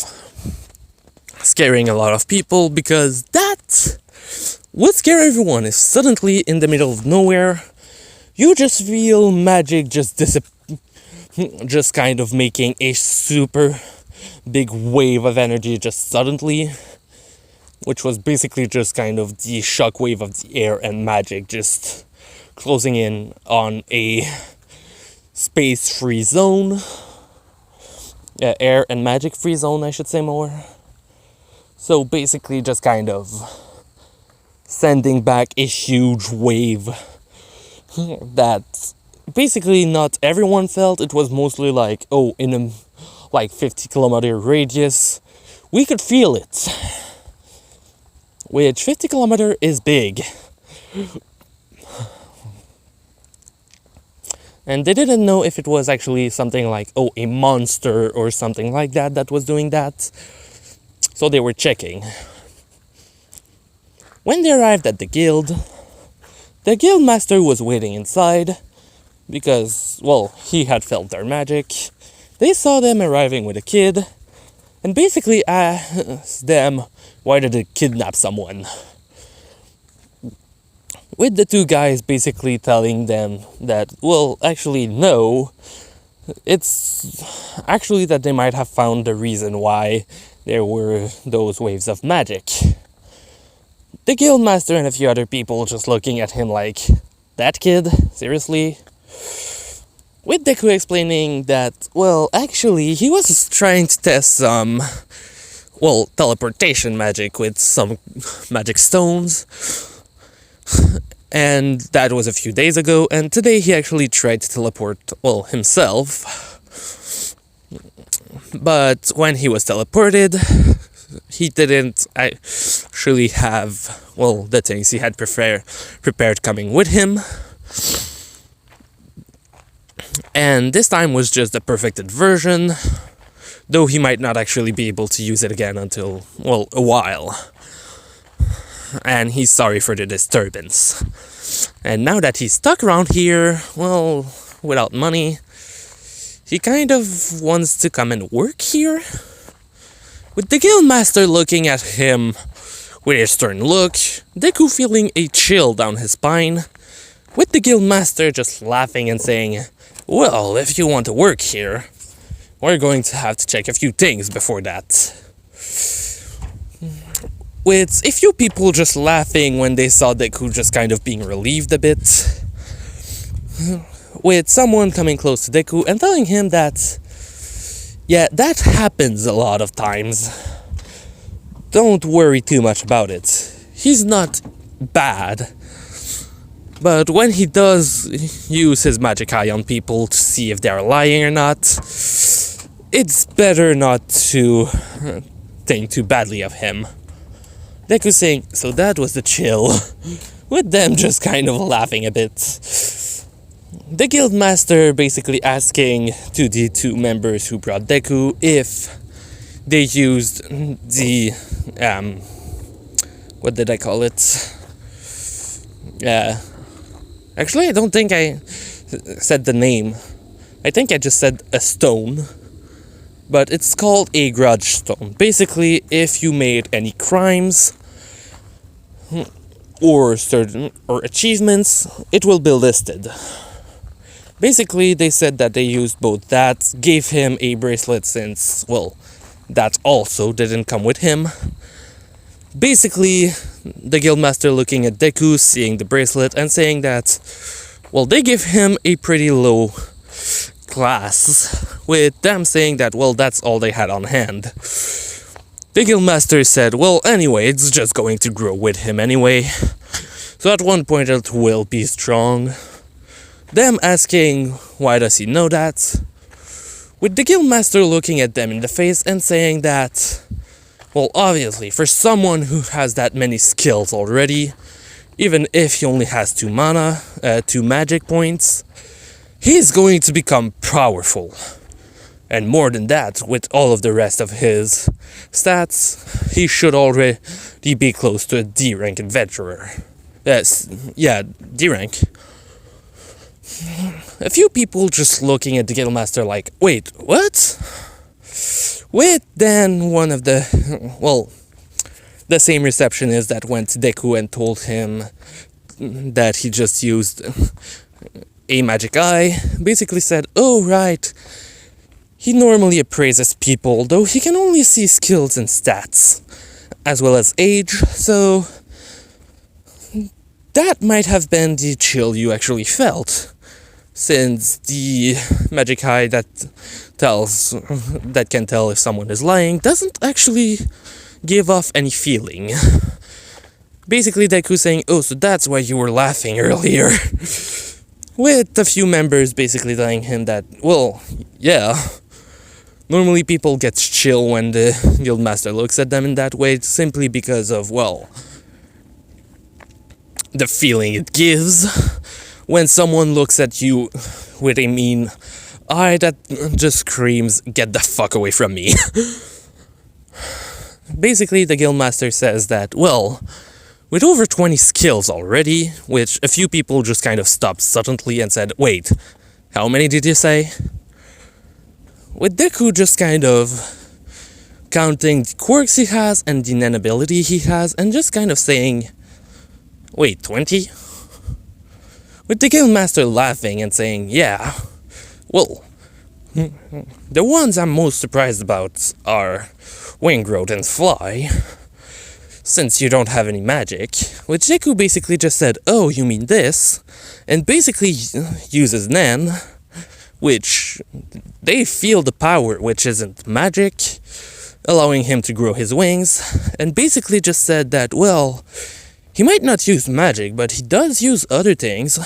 scaring a lot of people, because that would scare everyone if suddenly in the middle of nowhere you just feel magic just kind of making a super big wave of energy just suddenly, which was basically just kind of the shockwave of the air and magic just closing in on a space-free zone. Air and magic-free zone, I should say more. So basically just kind of sending back a huge wave that basically not everyone felt. It was mostly in a 50-kilometer radius, we could feel it. which 50 kilometer is big. And they didn't know if it was actually something like, oh, a monster or something like that that was doing that. So they were checking. When they arrived at the guild master was waiting inside because, well, he had felt their magic. They saw them arriving with a kid and basically asked them why did they kidnap someone. With the two guys basically telling them that, well, actually no, it's actually that they might have found the reason why there were those waves of magic. The guildmaster and a few other people just looking at him like, that kid? Seriously? With Deku explaining that, well, actually, he was trying to test some, well, teleportation magic with some magic stones. And that was a few days ago, and today he actually tried to teleport, well, himself. But when he was teleported, he didn't actually have, well, the things he had prepared coming with him. And this time was just a perfected version, though he might not actually be able to use it again until, well, a while. And he's sorry for the disturbance. And now that he's stuck around here, well, without money, he kind of wants to come and work here. With the guildmaster looking at him with a stern look, Deku feeling a chill down his spine, with the guildmaster just laughing and saying, well, if you want to work here, we're going to have to check a few things before that. With a few people just laughing when they saw Deku just kind of being relieved a bit. With someone coming close to Deku and telling him that, yeah, that happens a lot of times. Don't worry too much about it. He's not bad. But when he does use his magic eye on people to see if they're lying or not, it's better not to think too badly of him. Deku saying, so that was the chill, with them just kind of laughing a bit. The guildmaster basically asking to the two members who brought Deku if they used the, what did I call it? Actually, I don't think I said the name. I think I just said a stone. But it's called a grudge stone. Basically, if you made any crimes or achievements, it will be listed. Basically, they said that they used both that, gave him a bracelet since, well, that also didn't come with him. Basically, the guildmaster looking at Deku, seeing the bracelet, and saying that, well, they give him a pretty low class, with them saying that, well, that's all they had on hand. The guildmaster said, well, anyway, it's just going to grow with him anyway, so at one point it will be strong. Them asking, why does he know that? With the guildmaster looking at them in the face and saying that, well, obviously, for someone who has that many skills already, even if he only has 2 magic points, he's going to become powerful. And more than that, with all of the rest of his stats, he should already be close to a D rank adventurer. Yes, yeah, D rank. A few people just looking at the guildmaster like, wait, what? With then one of the, well, the same receptionist that went to Deku and told him that he just used a magic eye, basically said, oh right, he normally appraises people, though he can only see skills and stats, as well as age, so that might have been the chill you actually felt, since the magic eye that can tell if someone is lying doesn't actually give off any feeling. Basically, Deku saying, oh, so that's why you were laughing earlier. With a few members basically telling him that, well, yeah, normally people get chill when the guildmaster looks at them in that way, simply because of, well, the feeling it gives when someone looks at you with a mean eye that just screams, "Get the fuck away from me." Basically, the guildmaster says that, well, with over 20 skills already, which a few people just kind of stopped suddenly and said, "Wait, how many did you say?" With Deku just kind of counting the quirks he has and the nen ability he has, and just kind of saying, "Wait, 20? With the guildmaster laughing and saying, "Yeah, well, the ones I'm most surprised about are wing growth and fly, since you don't have any magic." Which Deku basically just said, "Oh, you mean this?" And basically uses nen, which they feel the power, which isn't magic, allowing him to grow his wings, and basically just said that, well, he might not use magic, but he does use other things.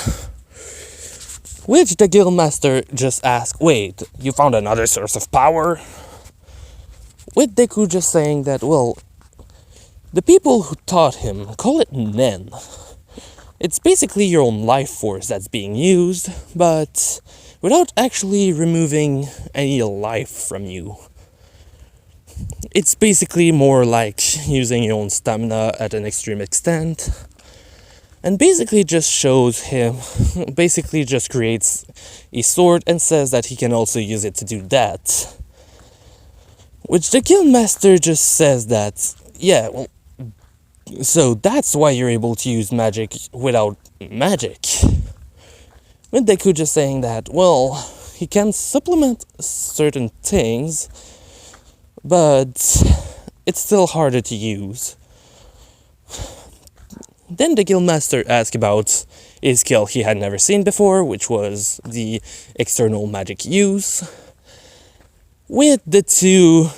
Which the guildmaster just asked, "Wait, you found another source of power?" With Deku just saying that, well, the people who taught him call it nen. It's basically your own life force that's being used, but without actually removing any life from you. It's basically more like using your own stamina at an extreme extent. And basically just shows him, basically just creates a sword and says that he can also use it to do that. Which the guildmaster just says that, yeah, well, so that's why you're able to use magic without magic. With Deku just saying that, well, he can supplement certain things, but it's still harder to use. Then the guildmaster asked about a skill he had never seen before, which was the external magic use. With the two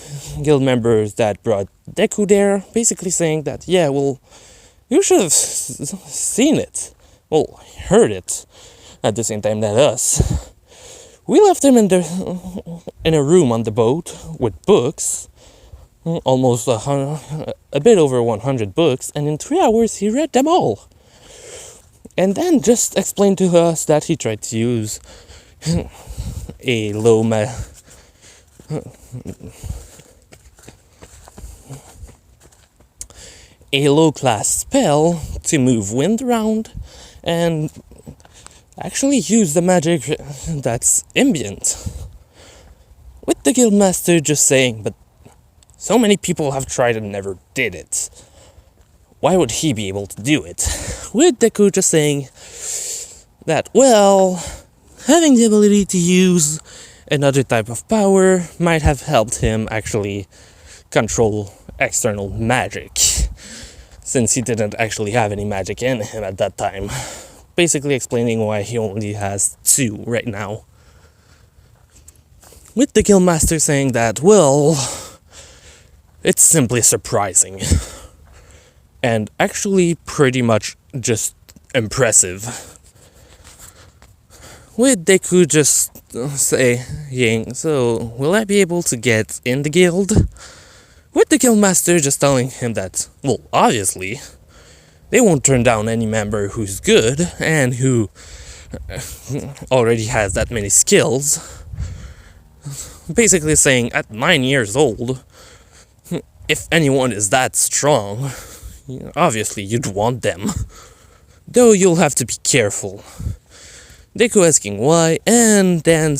guild members that brought Deku there, basically saying that, yeah, well, you should have seen it. Well, heard it at the same time that us. We left him in a room on the boat with books, almost a bit over 100 books, and in 3 hours he read them all. And then just explained to us that he tried to use a low class spell to move wind around and actually use the magic that's ambient. With the guildmaster just saying, but so many people have tried and never did it. Why would he be able to do it? With Deku just saying that, well, having the ability to use another type of power might have helped him actually control external magic, since he didn't actually have any magic in him at that time. Basically explaining why he only has 2 right now. With the guildmaster saying that, well, it's simply surprising. And actually pretty much just impressive. With Deku just saying, so will I be able to get in the guild? With the guildmaster just telling him that, well, obviously, they won't turn down any member who's good and who already has that many skills. Basically saying, at 9 years old, if anyone is that strong, obviously you'd want them. Though you'll have to be careful. Deku asking why, and then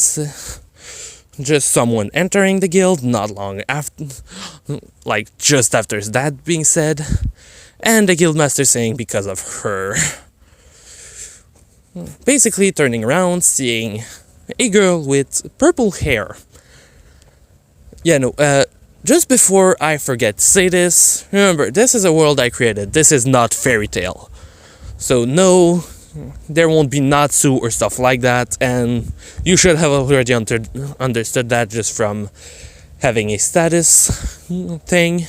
just someone entering the guild not long after, like just after that being said, and the guildmaster saying because of her. Basically turning around, seeing a girl with purple hair. Yeah, no, just before I forget to say this, remember, this is a world I created. This is not fairy tale. So no, there won't be Natsu or stuff like that, and you should have already understood that just from having a status thing.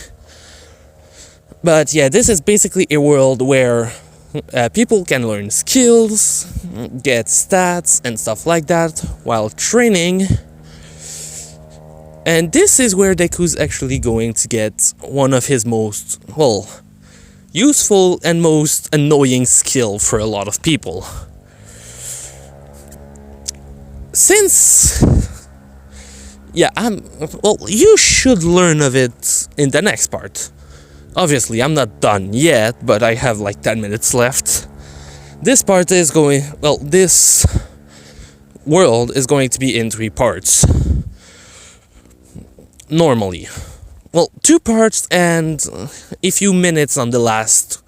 But yeah, this is basically a world where people can learn skills, get stats and stuff like that while training. And this is where Deku's actually going to get one of his most, well, useful and most annoying skill for a lot of people. Since, yeah, you should learn of it in the next part. Obviously, I'm not done yet, but I have like 10 minutes left. This part is this world is going to be in 3 parts. Normally. 2 parts and a few minutes on the last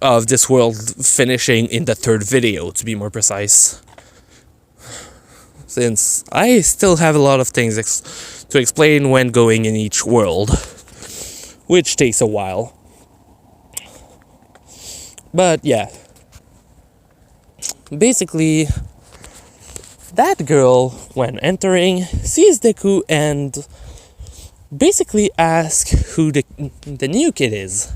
of this world, finishing in the 3rd video, to be more precise. Since I still have a lot of things to explain when going in each world, which takes a while. But yeah. Basically, that girl, when entering, sees Deku and basically asks who the new kid is.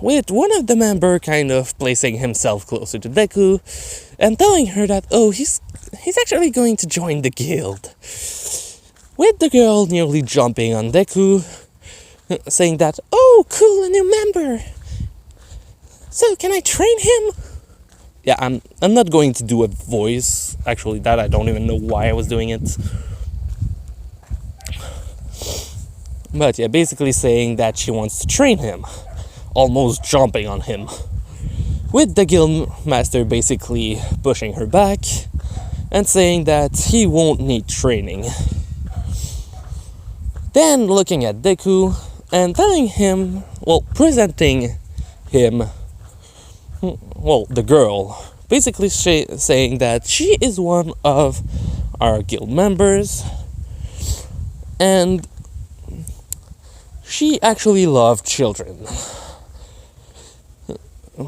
With one of the member kind of placing himself closer to Deku and telling her that, oh, he's actually going to join the guild. With the girl nearly jumping on Deku, saying that, oh, cool, a new member. So, can I train him? Yeah, I'm not going to do a voice. Actually, that I don't even know why I was doing it. But yeah, basically saying that she wants to train him. Almost jumping on him. With the guild master basically pushing her back and saying that he won't need training. Then looking at Deku and telling him, presenting him, the girl, basically saying that she is one of our guild members and she actually loved children.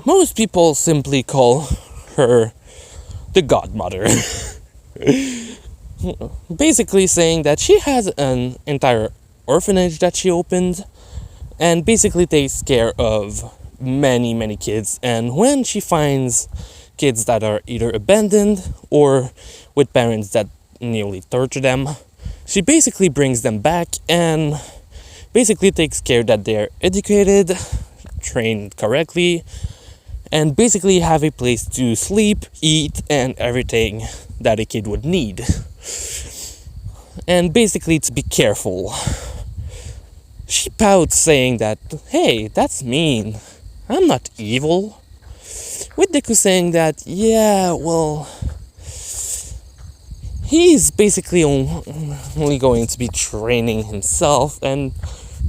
Most people simply call her the godmother. Basically saying that she has an entire orphanage that she opened and basically takes care of many kids, and when she finds kids that are either abandoned or with parents that nearly torture them, she basically brings them back and basically takes care that they're educated, trained correctly, and basically have a place to sleep, eat, and everything that a kid would need. And basically to be careful. She pouts saying that, hey, that's mean. I'm not evil. With Deku saying that, yeah, he's basically only going to be training himself and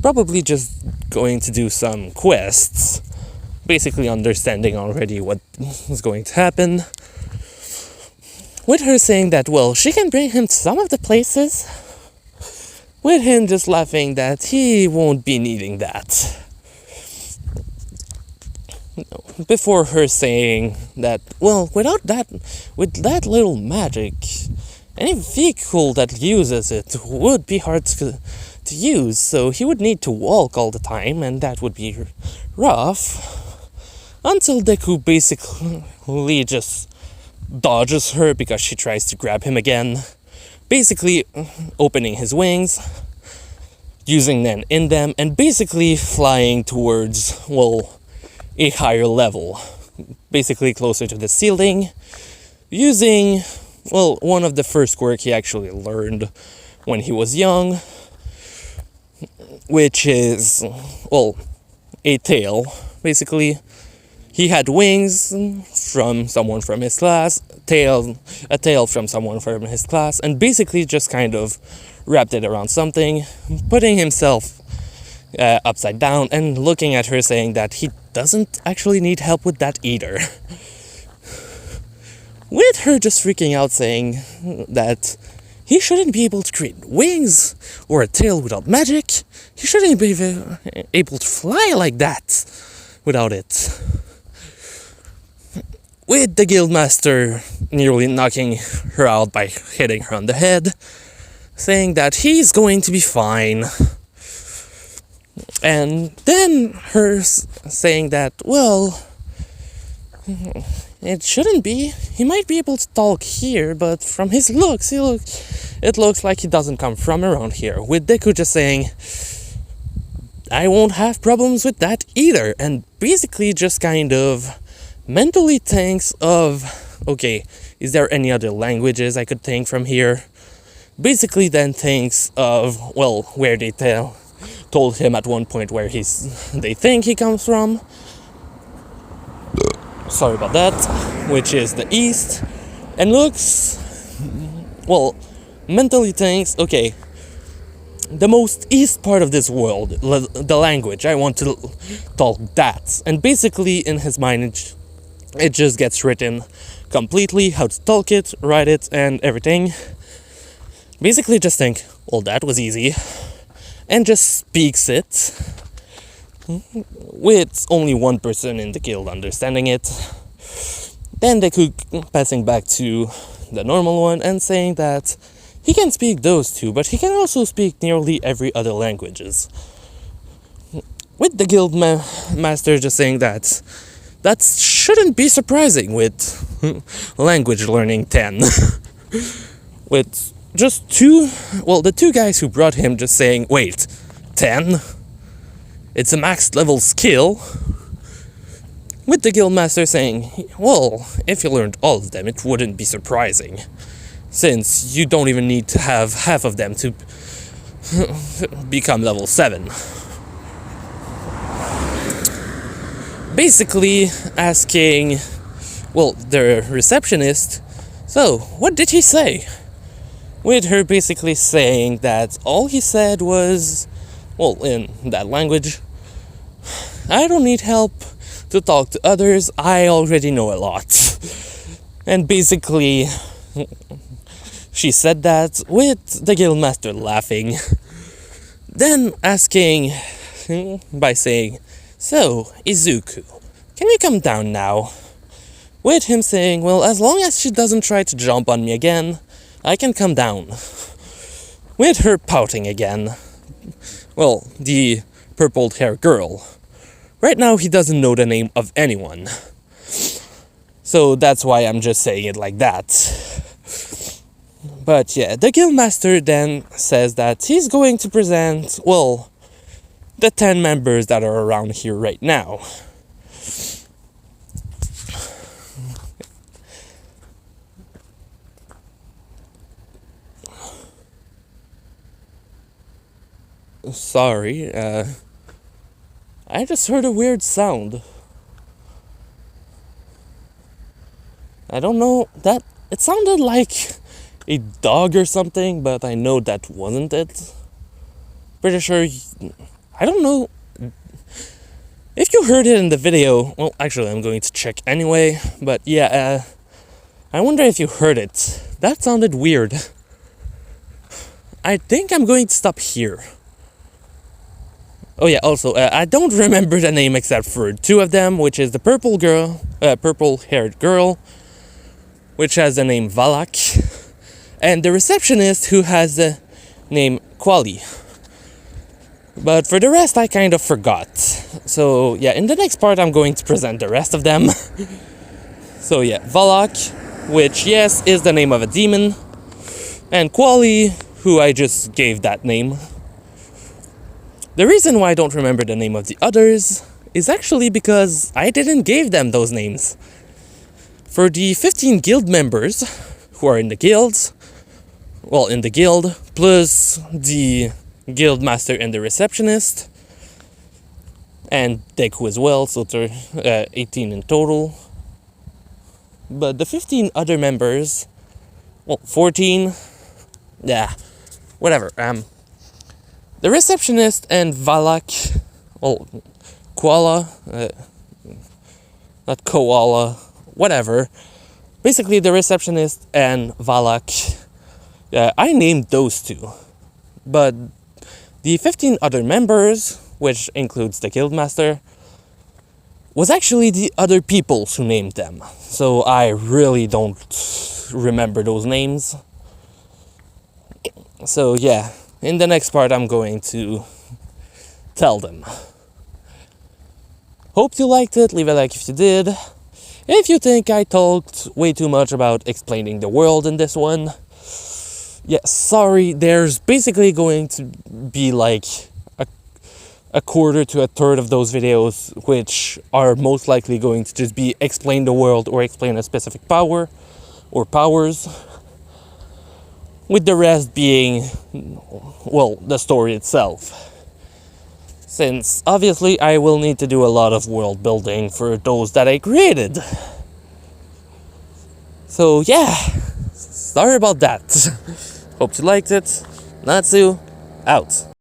probably just going to do some quests. Basically understanding already what is going to happen. With her saying that, she can bring him to some of the places. With him just laughing that he won't be needing that. Before her saying that, with that little magic, any vehicle that uses it would be hard to use, so he would need to walk all the time, and that would be rough. Until Deku basically just dodges her because she tries to grab him again. Basically opening his wings, using them in them, and basically flying towards, a higher level. Basically closer to the ceiling, using, one of the first quirk he actually learned when he was young, which is, a tail, basically. He had wings from someone from his class, a tail from someone from his class, and basically just kind of wrapped it around something, putting himself upside down and looking at her saying that he doesn't actually need help with that either. With her just freaking out saying that he shouldn't be able to create wings or a tail without magic. He shouldn't be able to fly like that without it. With the guildmaster nearly knocking her out by hitting her on the head, saying that he's going to be fine. And then her saying that, it shouldn't be. He might be able to talk here, but from his looks, it looks like he doesn't come from around here. With Deku just saying I won't have problems with that either. And basically just kind of mentally thinks of, okay, is there any other languages I could think from here? Basically then thinks of, well, where they told him at one point where they think he comes from. Sorry about that. Which is the east. And looks, well, mentally thinks, okay, the most east part of this world, the language, I want to talk that. And basically in his mind it just gets written completely, how to talk it, write it, and everything. Basically just think, well, that was easy. And just speaks it with only one person in the guild understanding it. Then deku passing back to the normal one and saying that he can speak those two, but he can also speak nearly every other languages. With the guild master just saying that shouldn't be surprising with language learning 10. With just the two guys who brought him just saying, wait, 10? It's a max level skill. With the guildmaster saying, well, if you learned all of them, it wouldn't be surprising, since you don't even need to have half of them to become level 7. Basically asking, well, the receptionist, so, what did he say? With her basically saying that all he said was, well, in that language, I don't need help to talk to others, I already know a lot. And basically, she said that with the guildmaster laughing. Then asking, by saying, so, Izuku, can you come down now? With him saying, well, as long as she doesn't try to jump on me again, I can come down. With her pouting again. Well, the purple-haired girl. Right now, he doesn't know the name of anyone. So that's why I'm just saying it like that. But yeah, the guildmaster then says that he's going to present, well, the 10 members that are around here right now. Sorry, I just heard a weird sound. I don't know, it sounded like a dog or something, but I know that wasn't it. Pretty sure, I don't know. If you heard it in the video, well, actually I'm going to check anyway, but yeah, I wonder if you heard it. That sounded weird. I think I'm going to stop here. Oh yeah, also, I don't remember the name except for two of them, which is the purple-haired girl, which has the name Valak, and the receptionist who has the name Quali. But for the rest, I kind of forgot. So yeah, in the next part, I'm going to present the rest of them. So yeah, Valak, which, yes, is the name of a demon, and Quali, who I just gave that name. The reason why I don't remember the name of the others is actually because I didn't give them those names. For the 15 guild members who are in the guilds, well, in the guild, plus the guild master and the receptionist, and deku as well, so there are 18 in total. But the 15 other members, well, 14, yeah, whatever, the receptionist and Valak, well, Koala, not Koala, whatever. Basically, the receptionist and Valak, I named those two. But the 15 other members, which includes the guildmaster, was actually the other peoples who named them. So I really don't remember those names. So yeah. In the next part, I'm going to tell them. Hope you liked it. Leave a like if you did. If you think I talked way too much about explaining the world in this one, yeah, sorry. There's basically going to be like a quarter to a third of those videos, which are most likely going to just be explain the world or explain a specific power or powers, with the rest being, well, the story itself. Since obviously I will need to do a lot of world building for those that I created. So yeah, sorry about that. Hope you liked it. Natsu, out.